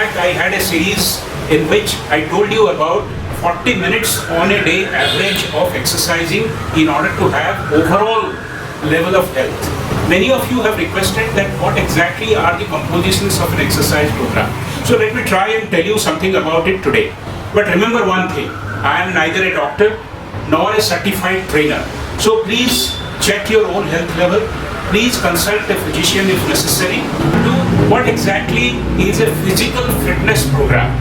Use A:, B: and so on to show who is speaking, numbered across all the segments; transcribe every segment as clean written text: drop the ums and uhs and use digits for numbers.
A: back I had a series in which I told you about 40 minutes on a day average of exercising in order to have overall level of health. Many of you have requested that what exactly are the compositions of an exercise program. So let me try and tell you something about it today. But remember one thing, I am neither a doctor nor a certified trainer. So please check your own health level. Please consult a physician if necessary to what exactly is a physical fitness program.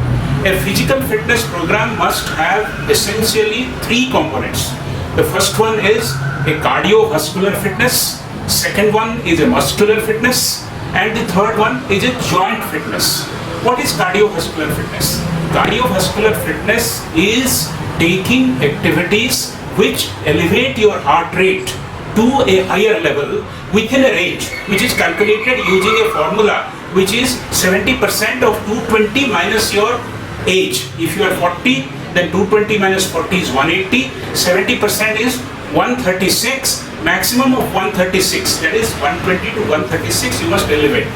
A: A physical fitness program must have essentially three components. The first one is a cardiovascular fitness, second one is a muscular fitness, and the third one is a joint fitness. What is cardiovascular fitness? Cardiovascular fitness is taking activities which elevate your heart rate to a higher level within a range which is calculated using a formula which is 70% of 220 minus your age. If you are 40, then 220 minus 40 is 180, 70% is 136, maximum of 136, that is 120 to 136 you must elevate.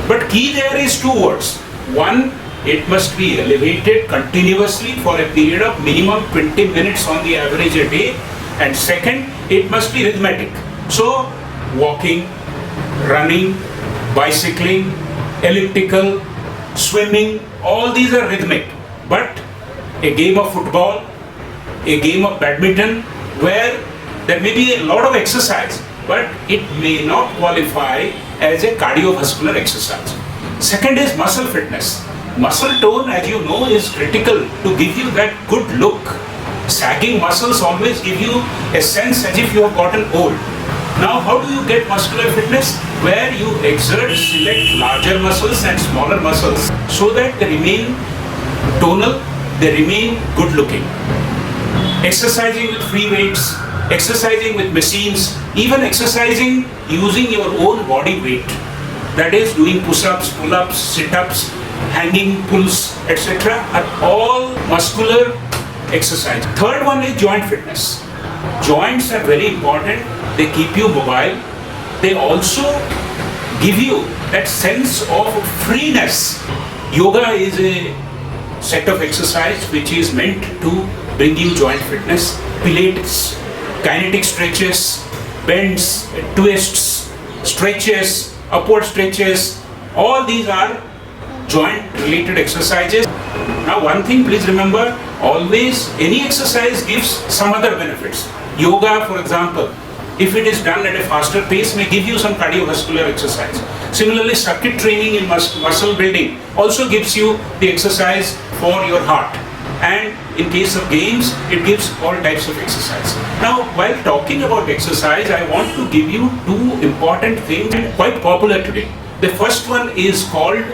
A: But key there is two words. One, it must be elevated continuously for a period of minimum 20 minutes on the average a day, and second, it must be rhythmic. So walking, running, bicycling, elliptical, swimming, all these are rhythmic. But a game of football, a game of badminton, where there may be a lot of exercise, but it may not qualify as a cardiovascular exercise. Second is muscle fitness. Muscle tone, as you know, is critical to give you that good look. Sagging muscles always give you a sense as if you have gotten old. Now, how do you get muscular fitness? Where you select larger muscles and smaller muscles so that they remain tonal, they remain good looking. Exercising with free weights, exercising with machines, even exercising using your own body weight. That is doing push-ups, pull-ups, sit-ups, hanging pulls, etc. are all muscular exercise. Third one is joint fitness. Joints are very important. They keep you mobile. They also give you that sense of freeness. Yoga is a set of exercise which is meant to bring you joint fitness. Pilates, kinetic stretches, bends, twists, stretches, upward stretches, all these are joint related exercises. Now one thing please remember, always any exercise gives some other benefits. Yoga, for example, if it is done at a faster pace, may give you some cardiovascular exercise. Similarly, circuit training in muscle building also gives you the exercise for your heart. And in case of games, it gives all types of exercise. Now, while talking about exercise, I want to give you two important things quite popular today. The first one is called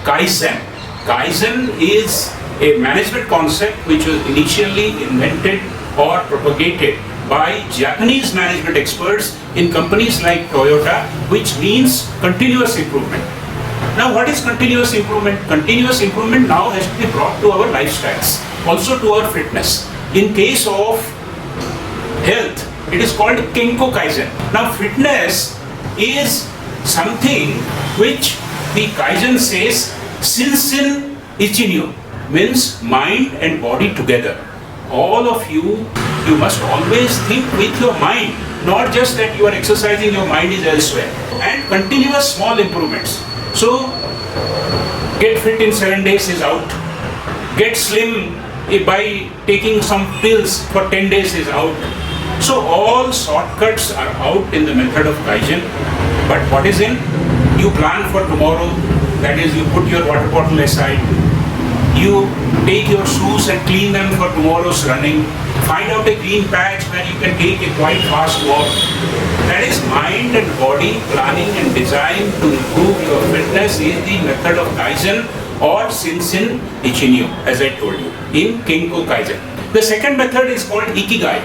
A: Kaizen. Kaizen is a management concept which was initially invented or propagated by Japanese management experts in companies like Toyota, which means continuous improvement. Now, what is continuous improvement? Continuous improvement now has to be brought to our lifestyles, also to our fitness. In case of health, it is called Kenko Kaizen. Now, fitness is something which the Kaizen says Shinshin Ichinyo, means mind and body together. All of you must always think with your mind, not just that you are exercising, your mind is elsewhere. And continuous small improvements. So, get fit in 7 days is out. Get slim by taking some pills for 10 days is out. So, all shortcuts are out in the method of Kaizen. But what is in? You plan for tomorrow, that is, you put your water bottle aside. You take your shoes and clean them for tomorrow's running. Find out a green patch where you can take a quite fast walk. That is mind and body planning and design to improve your fitness is the method of Kaizen or Shinshin Ichinyo, as I told you, in Kenko Kaizen. The second method is called Ikigai.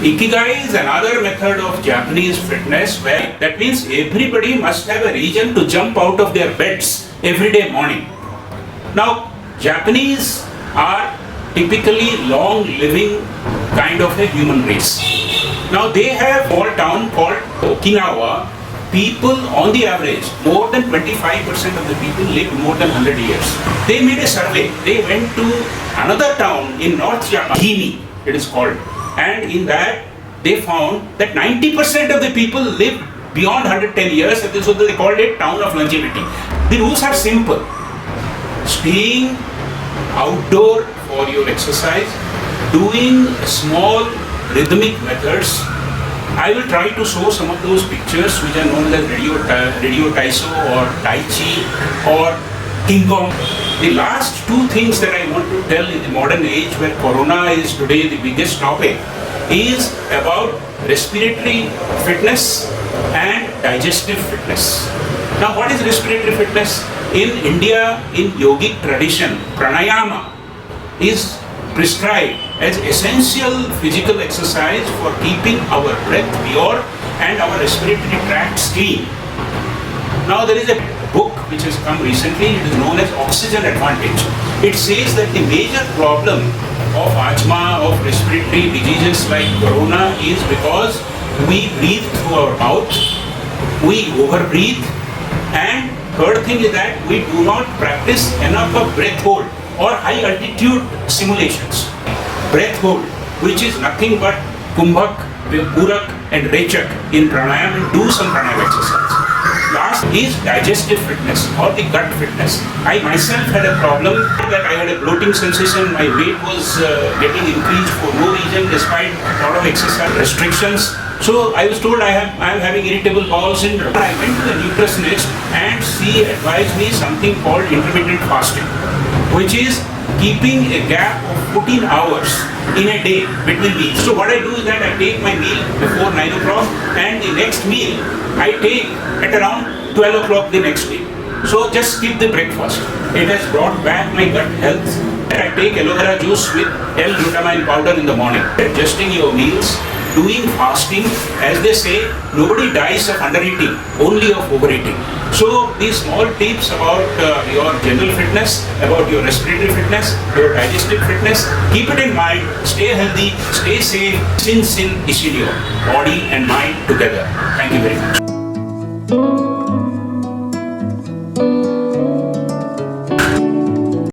A: Ikigai is another method of Japanese fitness where that means everybody must have a reason to jump out of their beds every day morning. Now, Japanese are typically long-living kind of a human race. Now they have a small town called Okinawa people on the average, more than 25% of the people live more than 100 years. They made a survey. They went to another town in North Java, Guinea, it is called. And in that, they found that 90% of the people live beyond 110 years, and so they called it town of longevity. The rules are simple. Staying outdoor for your exercise, doing small rhythmic methods. I will try to show some of those pictures which are known as radio Taiso or Tai Chi or King Kong. The last two things that I want to tell in the modern age where Corona is today the biggest topic is about respiratory fitness and digestive fitness. Now what is respiratory fitness? In India, in yogic tradition, pranayama is prescribed as essential physical exercise for keeping our breath pure and our respiratory tract clean. Now there is a book which has come recently, it is known as Oxygen Advantage. It says that the major problem of asthma, of respiratory diseases like corona is because we breathe through our mouth, we overbreathe, and third thing is that we do not practice enough of breath hold or high altitude simulations. Breath hold, which is nothing but Kumbhak, Purak and Rechak in pranayama, and do some pranayama exercise. Last is digestive fitness or the gut fitness. I myself had a problem that I had a bloating sensation, my weight was getting increased for no reason despite a lot of exercise restrictions. So I was told I am having irritable bowel syndrome. I went to the nutritionist and she advised me something called intermittent fasting, which is keeping a gap of 14 hours in a day between meals. So what I do is that I take my meal before 9 o'clock and the next meal I take at around 12 o'clock the next day. So just skip the breakfast. It has brought back my gut health. I take aloe vera juice with L-glutamine powder in the morning. Adjusting your meals, doing fasting, as they say, nobody dies of undereating, only of overeating. So these small tips about your general fitness, about your respiratory fitness, your digestive fitness, keep it in mind, stay healthy, stay safe, Sin Sin Isilio, body and mind together. Thank you very much.